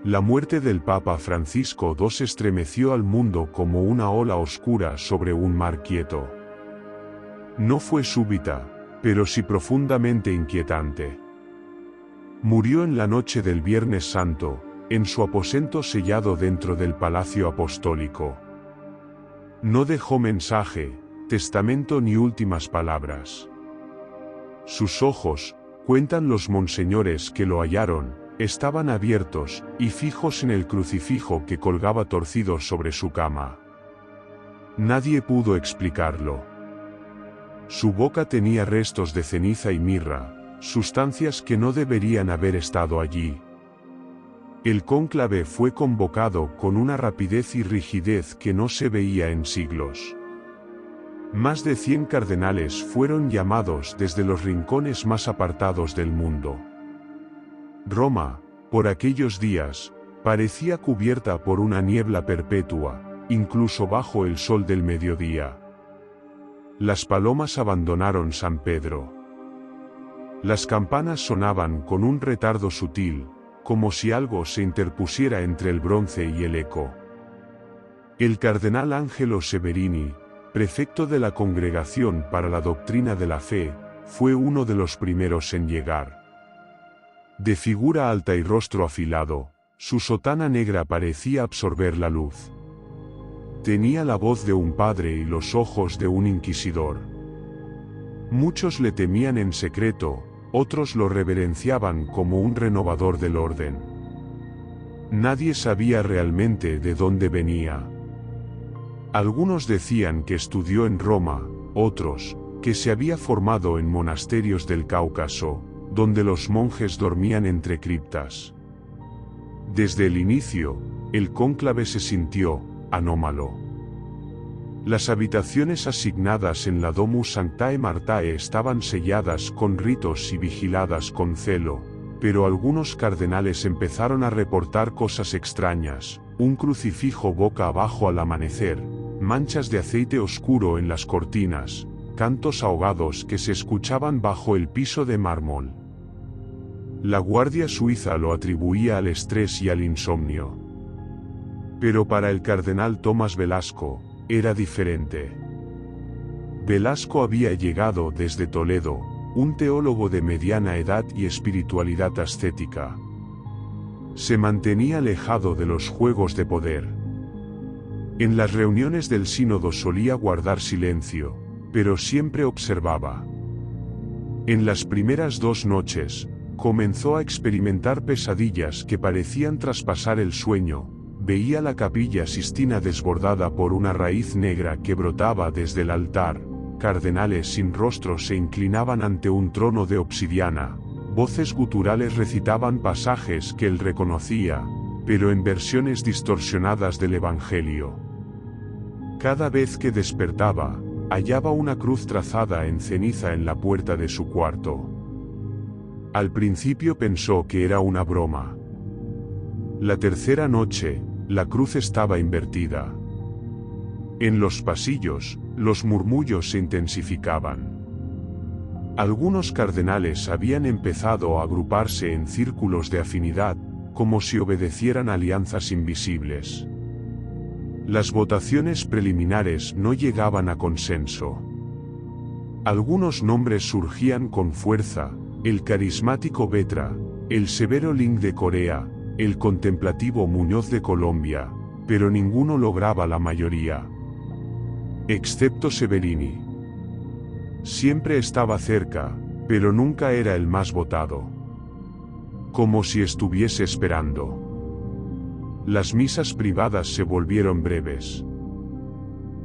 La muerte del Papa Francisco II estremeció al mundo como una ola oscura sobre un mar quieto. No fue súbita, pero sí profundamente inquietante. Murió en la noche del Viernes Santo, en su aposento sellado dentro del Palacio Apostólico. No dejó mensaje, testamento ni últimas palabras. Sus ojos, cuentan los monseñores que lo hallaron, estaban abiertos y fijos en el crucifijo que colgaba torcido sobre su cama. Nadie pudo explicarlo. Su boca tenía restos de ceniza y mirra, sustancias que no deberían haber estado allí. El cónclave fue convocado con una rapidez y rigidez que no se veía en siglos. Más de 100 cardenales fueron llamados desde los rincones más apartados del mundo. Roma, por aquellos días, parecía cubierta por una niebla perpetua, incluso bajo el sol del mediodía. Las palomas abandonaron San Pedro. Las campanas sonaban con un retardo sutil, como si algo se interpusiera entre el bronce y el eco. El cardenal Angelo Severini, prefecto de la Congregación para la Doctrina de la Fe, fue uno de los primeros en llegar. De figura alta y rostro afilado, su sotana negra parecía absorber la luz. Tenía la voz de un padre y los ojos de un inquisidor. Muchos le temían en secreto, otros lo reverenciaban como un renovador del orden. Nadie sabía realmente de dónde venía. Algunos decían que estudió en Roma, otros, que se había formado en monasterios del Cáucaso, donde los monjes dormían entre criptas. Desde el inicio, el cónclave se sintió anómalo. Las habitaciones asignadas en la Domus Sanctae Martae estaban selladas con ritos y vigiladas con celo, pero algunos cardenales empezaron a reportar cosas extrañas: un crucifijo boca abajo al amanecer, manchas de aceite oscuro en las cortinas, cantos ahogados que se escuchaban bajo el piso de mármol. La Guardia Suiza lo atribuía al estrés y al insomnio. Pero para el cardenal Tomás Velasco, era diferente. Velasco había llegado desde Toledo, un teólogo de mediana edad y espiritualidad ascética. Se mantenía alejado de los juegos de poder. En las reuniones del sínodo solía guardar silencio, pero siempre observaba. En las primeras 2 noches, comenzó a experimentar pesadillas que parecían traspasar el sueño. Veía la Capilla Sistina desbordada por una raíz negra que brotaba desde el altar. Cardenales sin rostro se inclinaban ante un trono de obsidiana. Voces guturales recitaban pasajes que él reconocía, pero en versiones distorsionadas del Evangelio. Cada vez que despertaba, hallaba una cruz trazada en ceniza en la puerta de su cuarto. Al principio pensó que era una broma. La tercera noche, la cruz estaba invertida. En los pasillos, los murmullos se intensificaban. Algunos cardenales habían empezado a agruparse en círculos de afinidad, como si obedecieran alianzas invisibles. Las votaciones preliminares no llegaban a consenso. Algunos nombres surgían con fuerza: el carismático Vetra, el severo Ling de Corea, el contemplativo Muñoz de Colombia, pero ninguno lograba la mayoría. Excepto Severini. Siempre estaba cerca, pero nunca era el más votado. Como si estuviese esperando. Las misas privadas se volvieron breves.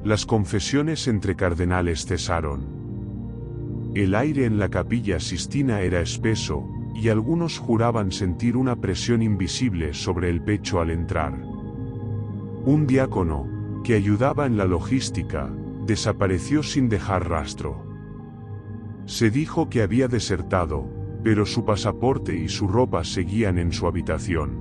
Las confesiones entre cardenales cesaron. El aire en la Capilla Sistina era espeso, y algunos juraban sentir una presión invisible sobre el pecho al entrar. Un diácono, que ayudaba en la logística, desapareció sin dejar rastro. Se dijo que había desertado, pero su pasaporte y su ropa seguían en su habitación.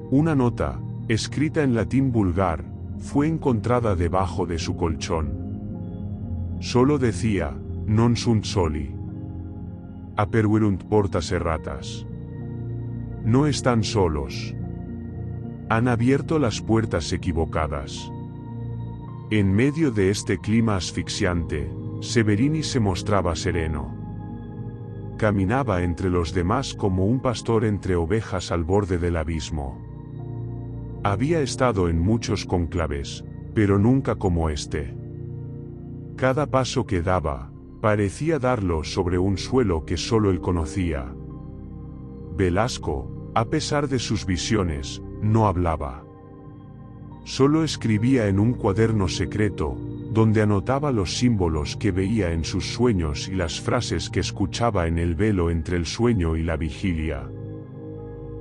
Una nota, escrita en latín vulgar, fue encontrada debajo de su colchón. Solo decía: non sunt soli. Aperuerunt portas erratas. No están solos. Han abierto las puertas equivocadas. En medio de este clima asfixiante, Severini se mostraba sereno. Caminaba entre los demás como un pastor entre ovejas al borde del abismo. Había estado en muchos cónclaves, pero nunca como este. Cada paso que daba, parecía darlo sobre un suelo que solo él conocía. Velasco, a pesar de sus visiones, no hablaba. Solo escribía en un cuaderno secreto, donde anotaba los símbolos que veía en sus sueños y las frases que escuchaba en el velo entre el sueño y la vigilia.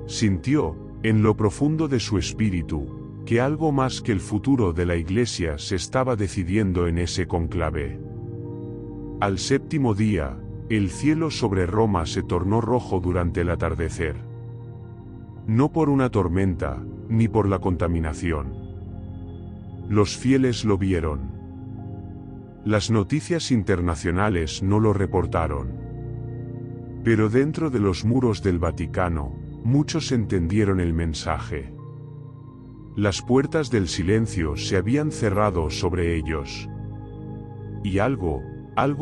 Sintió, en lo profundo de su espíritu, que algo más que el futuro de la Iglesia se estaba decidiendo en ese conclave. Al séptimo día, el cielo sobre Roma se tornó rojo durante el atardecer. No por una tormenta, ni por la contaminación. Los fieles lo vieron. Las noticias internacionales no lo reportaron. Pero dentro de los muros del Vaticano, muchos entendieron el mensaje. Las puertas del silencio se habían cerrado sobre ellos. Y algo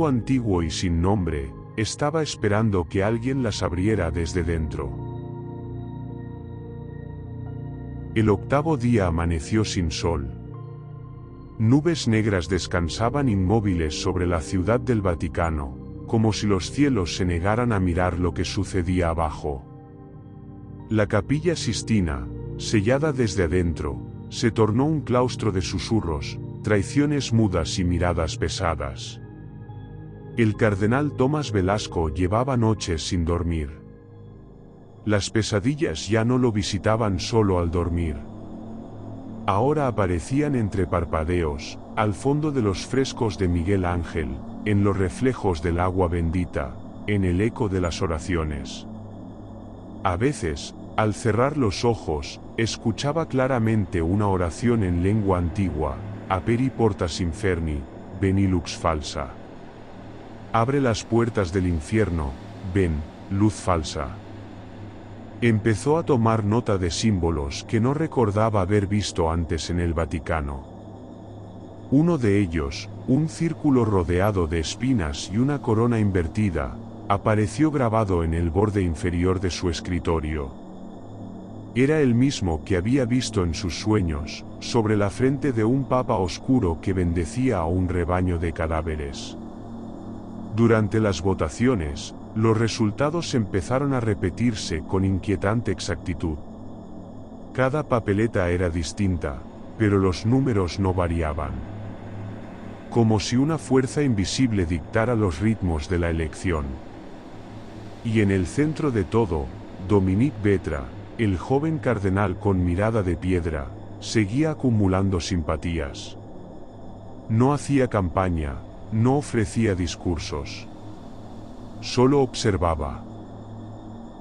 antiguo y sin nombre, estaba esperando que alguien las abriera desde dentro. El octavo día amaneció sin sol. Nubes negras descansaban inmóviles sobre la ciudad del Vaticano, como si los cielos se negaran a mirar lo que sucedía abajo. La Capilla Sistina, sellada desde adentro, se tornó un claustro de susurros, traiciones mudas y miradas pesadas. El cardenal Tomás Velasco llevaba noches sin dormir. Las pesadillas ya no lo visitaban solo al dormir. Ahora aparecían entre parpadeos, al fondo de los frescos de Miguel Ángel, en los reflejos del agua bendita, en el eco de las oraciones. A veces, al cerrar los ojos, escuchaba claramente una oración en lengua antigua: Aperi portas inferni, veni lux falsa. Abre las puertas del infierno, ven, luz falsa. Empezó a tomar nota de símbolos que no recordaba haber visto antes en el Vaticano. Uno de ellos, un círculo rodeado de espinas y una corona invertida, apareció grabado en el borde inferior de su escritorio. Era el mismo que había visto en sus sueños, sobre la frente de un papa oscuro que bendecía a un rebaño de cadáveres. Durante las votaciones, los resultados empezaron a repetirse con inquietante exactitud. Cada papeleta era distinta, pero los números no variaban. Como si una fuerza invisible dictara los ritmos de la elección. Y en el centro de todo, Dominique Vetra, el joven cardenal con mirada de piedra, seguía acumulando simpatías. No hacía campaña, no ofrecía discursos. Solo observaba.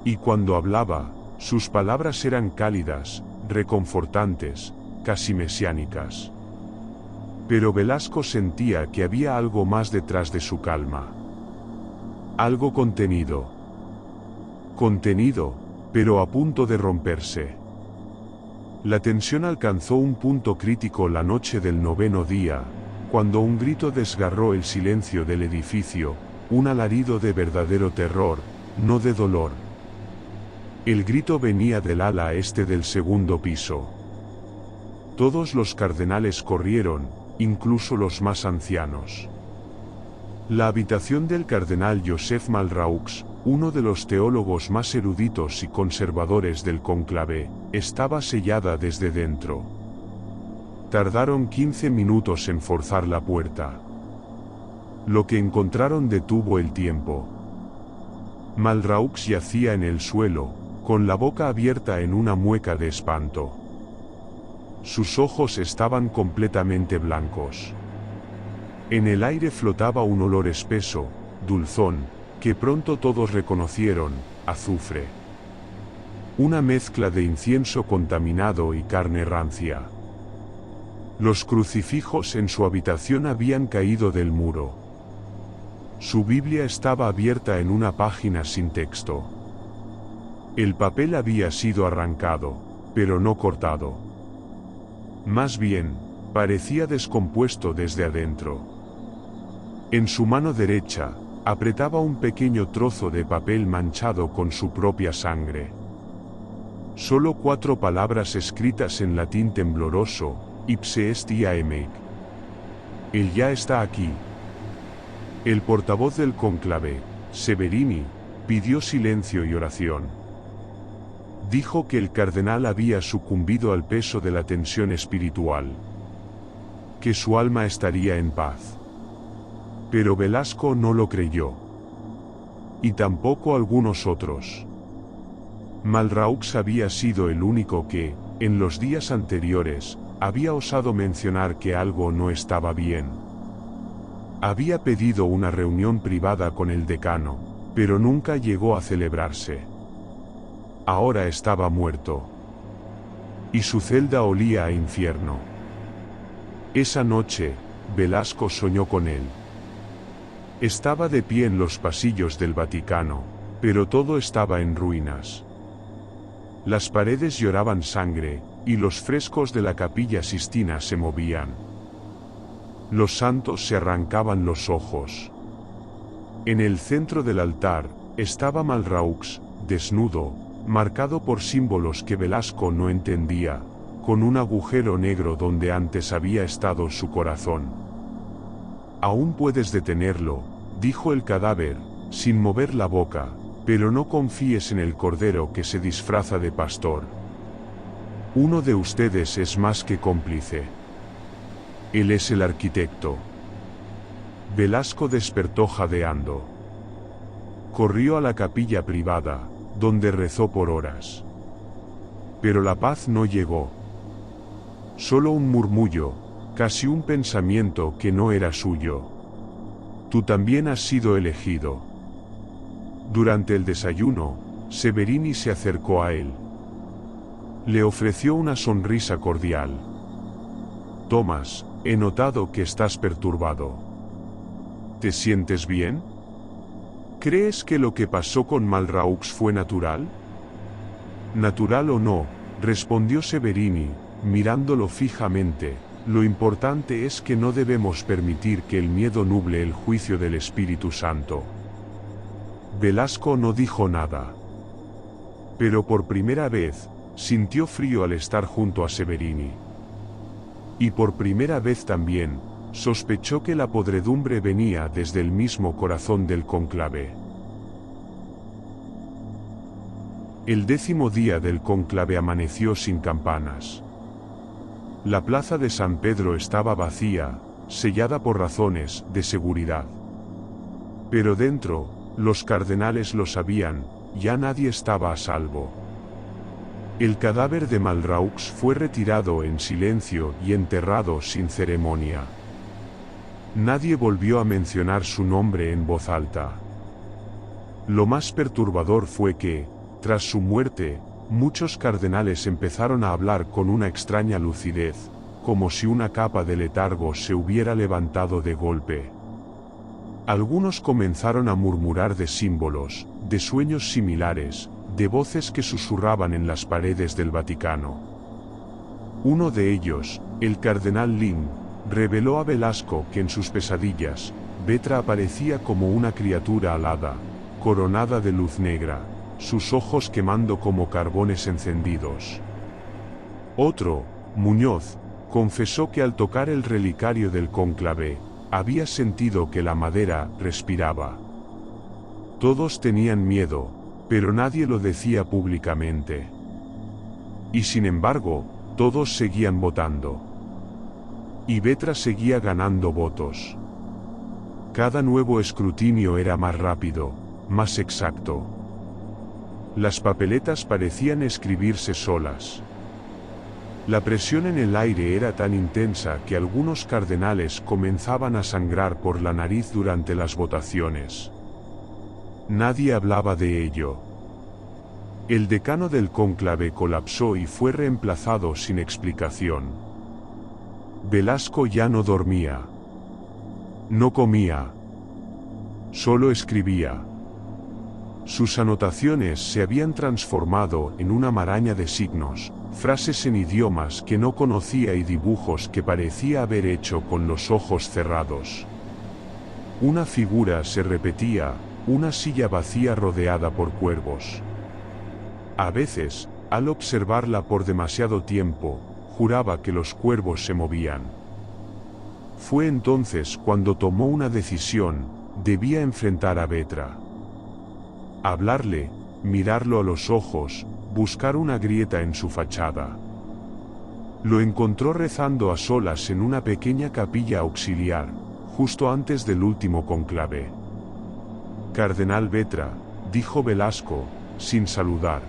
Y cuando hablaba, sus palabras eran cálidas, reconfortantes, casi mesiánicas. Pero Velasco sentía que había algo más detrás de su calma. Algo contenido. Contenido, pero a punto de romperse. La tensión alcanzó un punto crítico la noche del noveno día, cuando un grito desgarró el silencio del edificio, un alarido de verdadero terror, no de dolor. El grito venía del ala este del segundo piso. Todos los cardenales corrieron, incluso los más ancianos. La habitación del cardenal Joseph Malraux, uno de los teólogos más eruditos y conservadores del cónclave, estaba sellada desde dentro. Tardaron 15 minutos en forzar la puerta. Lo que encontraron detuvo el tiempo. Malraux yacía en el suelo, con la boca abierta en una mueca de espanto. Sus ojos estaban completamente blancos. En el aire flotaba un olor espeso, dulzón, que pronto todos reconocieron: azufre. Una mezcla de incienso contaminado y carne rancia. Los crucifijos en su habitación habían caído del muro. Su Biblia estaba abierta en una página sin texto. El papel había sido arrancado, pero no cortado. Más bien, parecía descompuesto desde adentro. En su mano derecha, apretaba un pequeño trozo de papel manchado con su propia sangre. Solo 4 palabras escritas en latín tembloroso: ipse est ia emeic. Él ya está aquí. El portavoz del cónclave, Severini, pidió silencio y oración. Dijo que el cardenal había sucumbido al peso de la tensión espiritual, que su alma estaría en paz. Pero Velasco no lo creyó. Y tampoco algunos otros. Malraux había sido el único que, en los días anteriores, había osado mencionar que algo no estaba bien. Había pedido una reunión privada con el decano, pero nunca llegó a celebrarse. Ahora estaba muerto. Y su celda olía a infierno. Esa noche, Velasco soñó con él. Estaba de pie en los pasillos del Vaticano, pero todo estaba en ruinas. Las paredes lloraban sangre, y los frescos de la Capilla Sistina se movían. Los santos se arrancaban los ojos. En el centro del altar, estaba Malraux, desnudo, marcado por símbolos que Velasco no entendía, con un agujero negro donde antes había estado su corazón. «Aún puedes detenerlo», dijo el cadáver, sin mover la boca, «pero no confíes en el cordero que se disfraza de pastor. Uno de ustedes es más que cómplice. Él es el arquitecto». Velasco despertó jadeando. Corrió a la capilla privada, donde rezó por horas. Pero la paz no llegó. Solo un murmullo, casi un pensamiento que no era suyo. «Tú también has sido elegido». Durante el desayuno, Severini se acercó a él. Le ofreció una sonrisa cordial. «Tomás, he notado que estás perturbado. ¿Te sientes bien? ¿Crees que lo que pasó con Malraux fue natural?» «Natural o no», respondió Severini, mirándolo fijamente, «lo importante es que no debemos permitir que el miedo nuble el juicio del Espíritu Santo». Velasco no dijo nada. Pero por primera vez, sintió frío al estar junto a Severini. Y por primera vez también, sospechó que la podredumbre venía desde el mismo corazón del cónclave. El 10º día del cónclave amaneció sin campanas. La plaza de San Pedro estaba vacía, sellada por razones de seguridad. Pero dentro, los cardenales lo sabían, ya nadie estaba a salvo. El cadáver de Malraux fue retirado en silencio y enterrado sin ceremonia. Nadie volvió a mencionar su nombre en voz alta. Lo más perturbador fue que, tras su muerte, muchos cardenales empezaron a hablar con una extraña lucidez, como si una capa de letargo se hubiera levantado de golpe. Algunos comenzaron a murmurar de símbolos, de sueños similares, de voces que susurraban en las paredes del Vaticano. Uno de ellos, el cardenal Lin, reveló a Velasco que en sus pesadillas, Vetra aparecía como una criatura alada, coronada de luz negra, sus ojos quemando como carbones encendidos. Otro, Muñoz, confesó que al tocar el relicario del cónclave, había sentido que la madera respiraba. Todos tenían miedo, pero nadie lo decía públicamente. Y sin embargo, todos seguían votando. Y Vetra seguía ganando votos. Cada nuevo escrutinio era más rápido, más exacto. Las papeletas parecían escribirse solas. La presión en el aire era tan intensa que algunos cardenales comenzaban a sangrar por la nariz durante las votaciones. Nadie hablaba de ello. El decano del cónclave colapsó y fue reemplazado sin explicación. Velasco ya no dormía. No comía. Solo escribía. Sus anotaciones se habían transformado en una maraña de signos, frases en idiomas que no conocía y dibujos que parecía haber hecho con los ojos cerrados. Una figura se repetía, una silla vacía rodeada por cuervos. A veces, al observarla por demasiado tiempo, juraba que los cuervos se movían. Fue entonces cuando tomó una decisión: debía enfrentar a Vetra. Hablarle, mirarlo a los ojos, buscar una grieta en su fachada. Lo encontró rezando a solas en una pequeña capilla auxiliar, justo antes del último conclave. «Cardenal Vetra», dijo Velasco, sin saludar.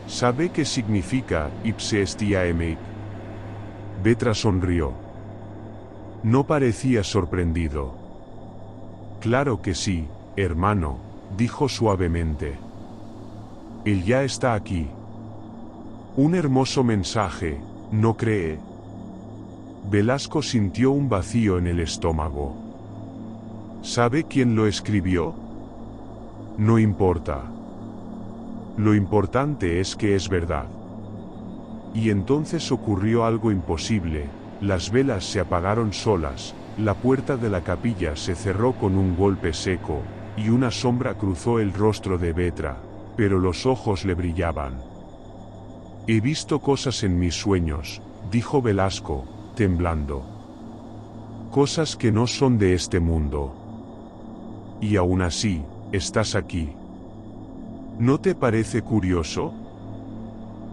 «¿Sabe qué significa ipse esti aemei?» Vetra sonrió. No parecía sorprendido. «Claro que sí, hermano», dijo suavemente. «Él ya está aquí». Un hermoso mensaje, ¿no cree? Velasco sintió un vacío en el estómago. ¿Sabe quién lo escribió? No importa. Lo importante es que es verdad. Y entonces ocurrió algo imposible: las velas se apagaron solas, la puerta de la capilla se cerró con un golpe seco, y una sombra cruzó el rostro de Vetra, pero los ojos le brillaban. «He visto cosas en mis sueños», dijo Velasco, temblando. «Cosas que no son de este mundo. Y aún así, estás aquí. ¿No te parece curioso?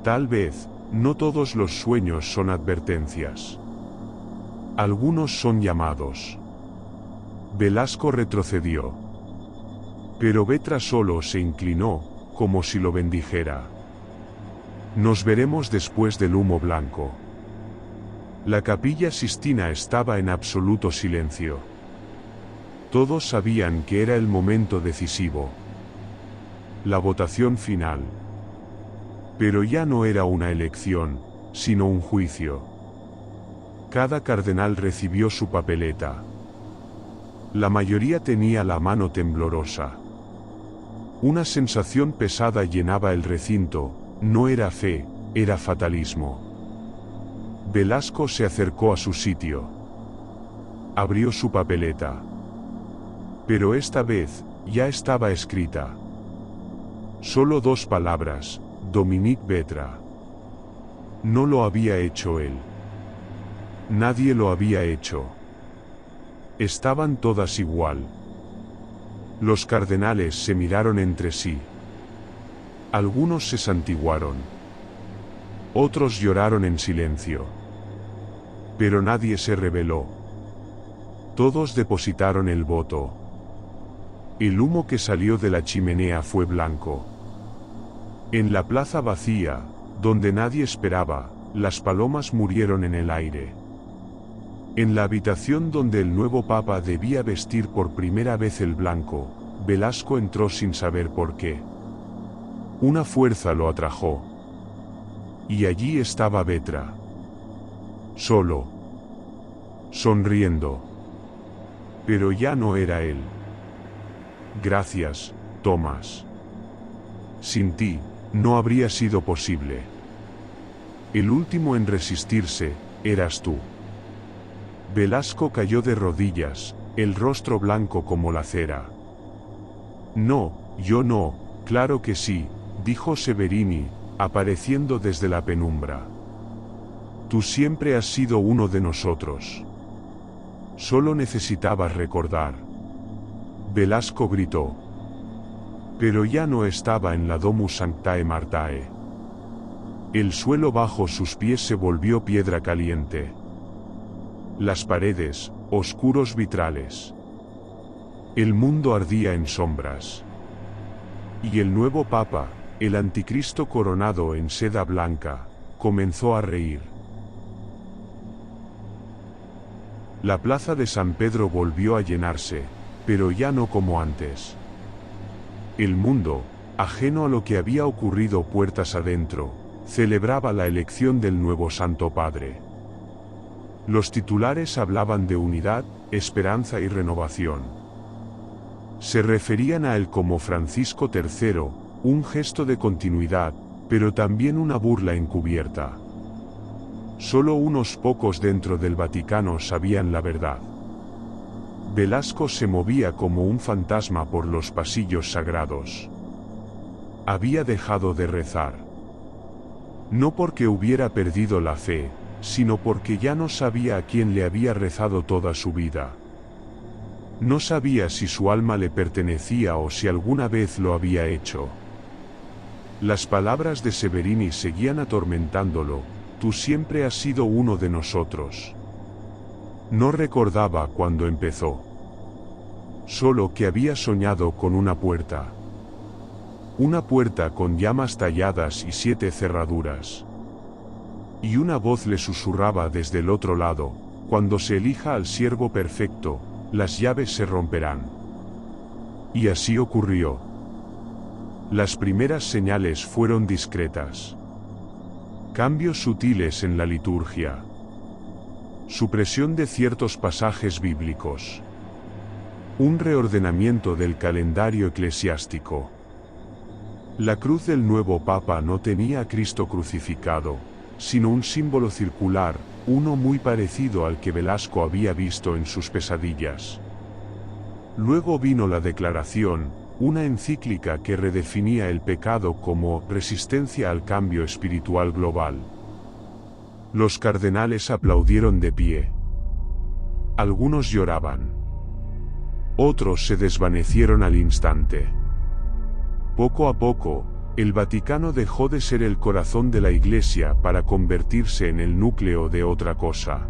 Tal vez, no todos los sueños son advertencias. Algunos son llamados». Velasco retrocedió. Pero Vetra solo se inclinó, como si lo bendijera. «Nos veremos después del humo blanco». La Capilla Sistina estaba en absoluto silencio. Todos sabían que era el momento decisivo. La votación final. Pero ya no era una elección, sino un juicio. Cada cardenal recibió su papeleta. La mayoría tenía la mano temblorosa. Una sensación pesada llenaba el recinto: no era fe, era fatalismo. Velasco se acercó a su sitio. Abrió su papeleta. Pero esta vez, ya estaba escrita. Solo 2 palabras: Dominique Vetra. No lo había hecho él. Nadie lo había hecho. Estaban todas igual. Los cardenales se miraron entre sí. Algunos se santiguaron. Otros lloraron en silencio. Pero nadie se rebeló. Todos depositaron el voto. El humo que salió de la chimenea fue blanco. En la plaza vacía, donde nadie esperaba, las palomas murieron en el aire. En la habitación donde el nuevo papa debía vestir por primera vez el blanco, Velasco entró sin saber por qué. Una fuerza lo atrajo. Y allí estaba Vetra. Solo. Sonriendo. Pero ya no era él. «Gracias, Tomás. Sin ti, no habría sido posible. El último en resistirse, eras tú». Velasco cayó de rodillas, el rostro blanco como la cera. «No, yo no, claro que sí», dijo Severini, apareciendo desde la penumbra. «Tú siempre has sido uno de nosotros. Solo necesitabas recordar». Velasco gritó. Pero ya no estaba en la Domus Sanctae Martae. El suelo bajo sus pies se volvió piedra caliente. Las paredes, oscuros vitrales. El mundo ardía en sombras. Y el nuevo papa, el anticristo coronado en seda blanca, comenzó a reír. La plaza de San Pedro volvió a llenarse, pero ya no como antes. El mundo, ajeno a lo que había ocurrido puertas adentro, celebraba la elección del nuevo Santo Padre. Los titulares hablaban de unidad, esperanza y renovación. Se referían a él como Francisco III, un gesto de continuidad, pero también una burla encubierta. Solo unos pocos dentro del Vaticano sabían la verdad. Velasco se movía como un fantasma por los pasillos sagrados. Había dejado de rezar. No porque hubiera perdido la fe, sino porque ya no sabía a quién le había rezado toda su vida. No sabía si su alma le pertenecía o si alguna vez lo había hecho. Las palabras de Severini seguían atormentándolo: tú siempre has sido uno de nosotros. No recordaba cuándo empezó. Solo que había soñado con una puerta. Una puerta con llamas talladas y 7 cerraduras. Y una voz le susurraba desde el otro lado: cuando se elija al siervo perfecto, las llaves se romperán. Y así ocurrió. Las primeras señales fueron discretas. Cambios sutiles en la liturgia. Supresión de ciertos pasajes bíblicos. Un reordenamiento del calendario eclesiástico. La cruz del nuevo Papa no tenía a Cristo crucificado, sino un símbolo circular, uno muy parecido al que Velasco había visto en sus pesadillas. Luego vino la Declaración, una encíclica que redefinía el pecado como resistencia al cambio espiritual global. Los cardenales aplaudieron de pie. Algunos lloraban. Otros se desvanecieron al instante. Poco a poco, el Vaticano dejó de ser el corazón de la Iglesia para convertirse en el núcleo de otra cosa.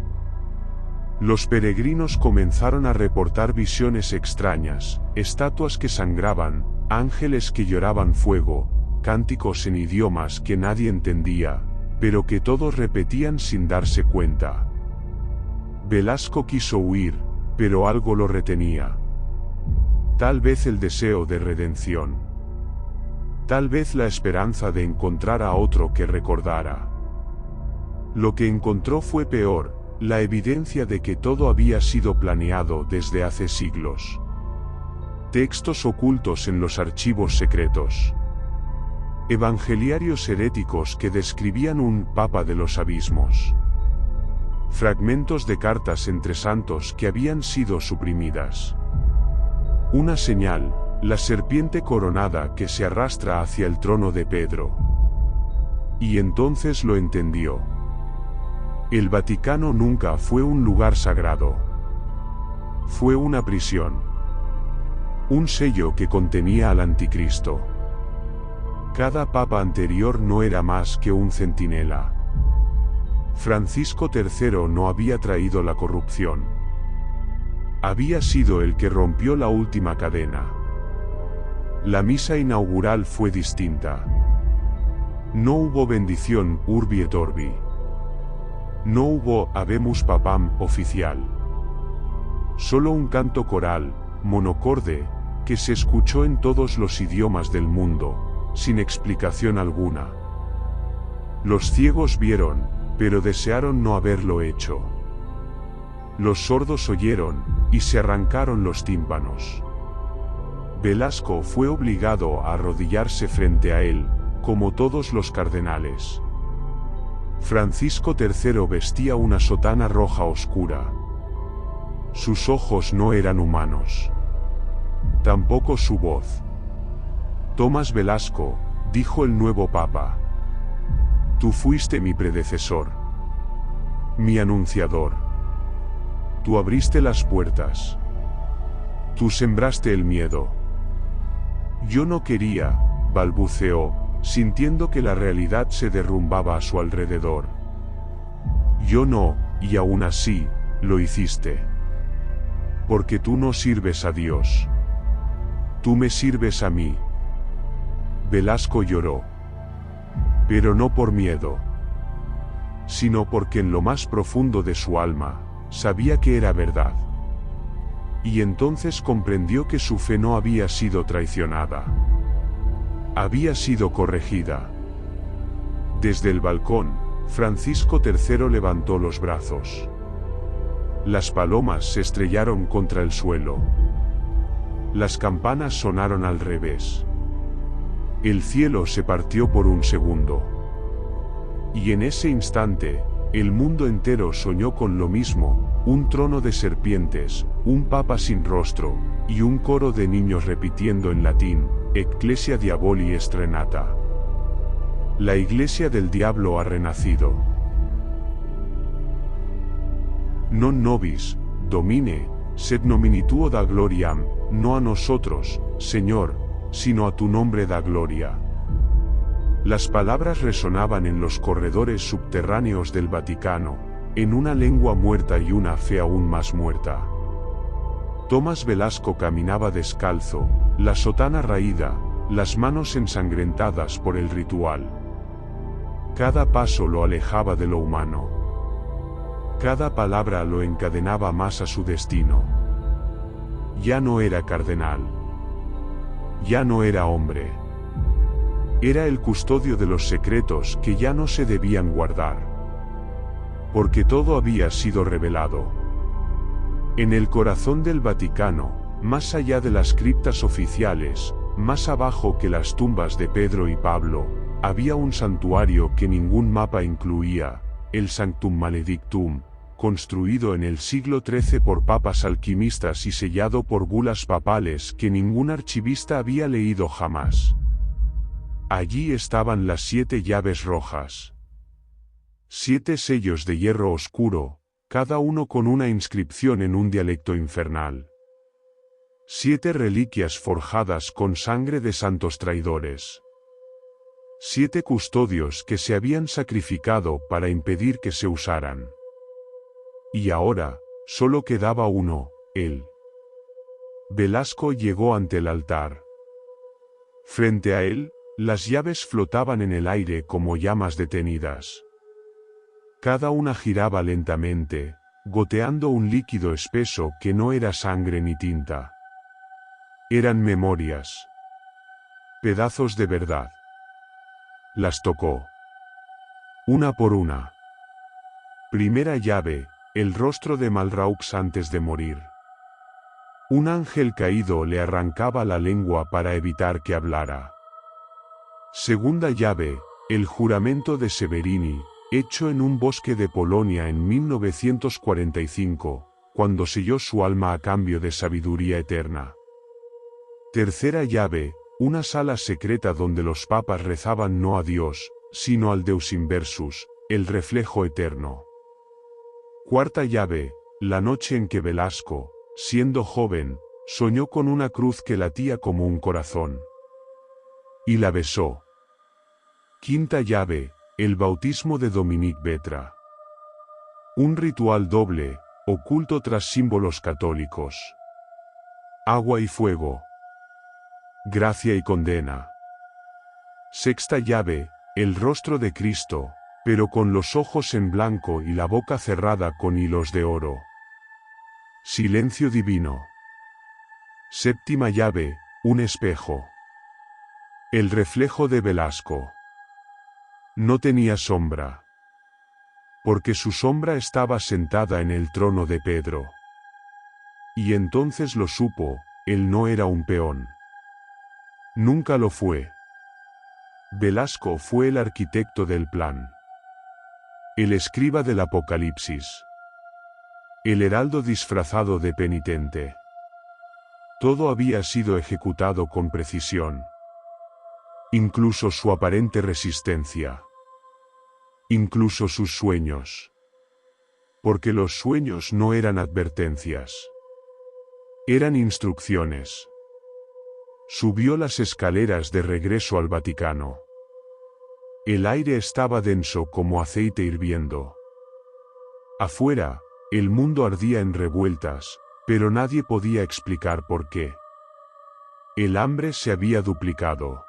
Los peregrinos comenzaron a reportar visiones extrañas, estatuas que sangraban, ángeles que lloraban fuego, cánticos en idiomas que nadie entendía, pero que todos repetían sin darse cuenta. Velasco quiso huir, pero algo lo retenía. Tal vez el deseo de redención. Tal vez la esperanza de encontrar a otro que recordara. Lo que encontró fue peor: la evidencia de que todo había sido planeado desde hace siglos. Textos ocultos en los archivos secretos. Evangeliarios heréticos que describían un papa de los abismos. Fragmentos de cartas entre santos que habían sido suprimidas. Una señal: la serpiente coronada que se arrastra hacia el trono de Pedro. Y entonces lo entendió. El Vaticano nunca fue un lugar sagrado. Fue una prisión. Un sello que contenía al anticristo. Cada papa anterior no era más que un centinela. Francisco III no había traído la corrupción. Había sido el que rompió la última cadena. La misa inaugural fue distinta. No hubo bendición urbi et orbi. No hubo Habemus Papam oficial. Solo un canto coral, monocorde, que se escuchó en todos los idiomas del mundo, sin explicación alguna. Los ciegos vieron, pero desearon no haberlo hecho. Los sordos oyeron, y se arrancaron los tímpanos. Velasco fue obligado a arrodillarse frente a él, como todos los cardenales. Francisco III vestía una sotana roja oscura. Sus ojos no eran humanos. Tampoco su voz. Tomás Velasco, dijo el nuevo Papa. Tú fuiste mi predecesor. Mi anunciador. Tú abriste las puertas. Tú sembraste el miedo. Yo no quería, balbuceó, sintiendo que la realidad se derrumbaba a su alrededor. Yo no, y aún así, lo hiciste. Porque tú no sirves a Dios. Tú me sirves a mí. Velasco lloró. Pero no por miedo, sino porque en lo más profundo de su alma, sabía que era verdad. Y entonces comprendió que su fe no había sido traicionada. Había sido corregida. Desde el balcón, Francisco III levantó los brazos. Las palomas se estrellaron contra el suelo. Las campanas sonaron al revés. el cielo se partió por un segundo. Y en ese instante, el mundo entero soñó con lo mismo, un trono de serpientes, un papa sin rostro, y un coro de niños repitiendo en latín, Ecclesia Diaboli est renata. La iglesia del diablo ha renacido. Non nobis, Domine, sed nomini tuo da gloriam, no a nosotros, Señor, sino a tu nombre da gloria. Las palabras resonaban en los corredores subterráneos del Vaticano, en una lengua muerta y una fe aún más muerta. Tomás Velasco caminaba descalzo, la sotana raída, las manos ensangrentadas por el ritual. Cada paso lo alejaba de lo humano. Cada palabra lo encadenaba más a su destino. Ya no era cardenal. Ya no era hombre. Era el custodio de los secretos que ya no se debían guardar. Porque todo había sido revelado. En el corazón del Vaticano, más allá de las criptas oficiales, más abajo que las tumbas de Pedro y Pablo, había un santuario que ningún mapa incluía, el Sanctum Maledictum, construido en el siglo XIII por papas alquimistas y sellado por bulas papales que ningún archivista había leído jamás. Allí estaban las 7 llaves rojas. 7 sellos de hierro oscuro, cada uno con una inscripción en un dialecto infernal. 7 reliquias forjadas con sangre de santos traidores. 7 custodios que se habían sacrificado para impedir que se usaran. Y ahora, solo quedaba uno, él. Velasco llegó ante el altar. Frente a él, las llaves flotaban en el aire como llamas detenidas. Cada una giraba lentamente, goteando un líquido espeso que no era sangre ni tinta. Eran memorias. Pedazos de verdad. Las tocó. Una por una. Primera llave, el rostro de Malraux antes de morir. Un ángel caído le arrancaba la lengua para evitar que hablara. Segunda llave, el juramento de Severini, hecho en un bosque de Polonia en 1945, cuando selló su alma a cambio de sabiduría eterna. Tercera llave, una sala secreta donde los papas rezaban no a Dios, sino al Deus Inversus, el reflejo eterno. Cuarta llave, la noche en que Velasco, siendo joven, soñó con una cruz que latía como un corazón. Y la besó. Quinta llave, el bautismo de Dominique Vetra. Un ritual doble, oculto tras símbolos católicos. Agua y fuego. Gracia y condena. Sexta llave, el rostro de Cristo, pero con los ojos en blanco y la boca cerrada con hilos de oro. Silencio divino. Séptima llave, un espejo. El reflejo de Velasco. No tenía sombra. Porque su sombra estaba sentada en el trono de Pedro. Y entonces lo supo, él no era un peón. Nunca lo fue. Velasco fue el arquitecto del plan. El escriba del Apocalipsis. El heraldo disfrazado de penitente. Todo había sido ejecutado con precisión. Incluso su aparente resistencia. Incluso sus sueños. Porque los sueños no eran advertencias. Eran instrucciones. Subió las escaleras de regreso al Vaticano. El aire estaba denso como aceite hirviendo. Afuera, el mundo ardía en revueltas, pero nadie podía explicar por qué. El hambre se había duplicado.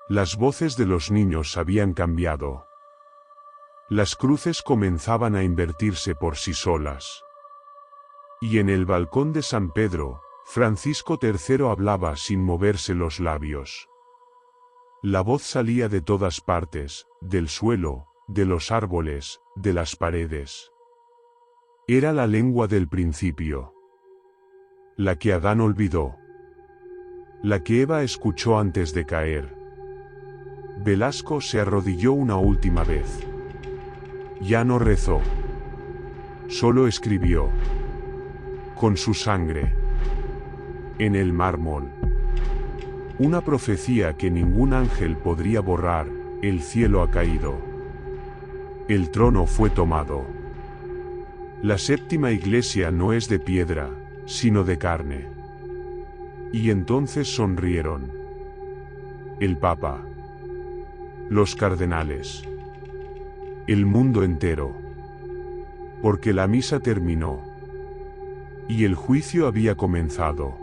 Las voces de los niños habían cambiado. Las cruces comenzaban a invertirse por sí solas. Y en el balcón de San Pedro, Francisco III hablaba sin moverse los labios. La voz salía de todas partes, del suelo, de los árboles, de las paredes. Era la lengua del principio. La que Adán olvidó. la que Eva escuchó antes de caer. Velasco se arrodilló una última vez. Ya no rezó. Solo escribió. Con su sangre. En el mármol. Una profecía que ningún ángel podría borrar: el cielo ha caído. El trono fue tomado. La séptima iglesia no es de piedra, sino de carne. Y entonces sonrieron. El Papa. Los cardenales. El mundo entero. Porque la misa terminó. Y el juicio había comenzado.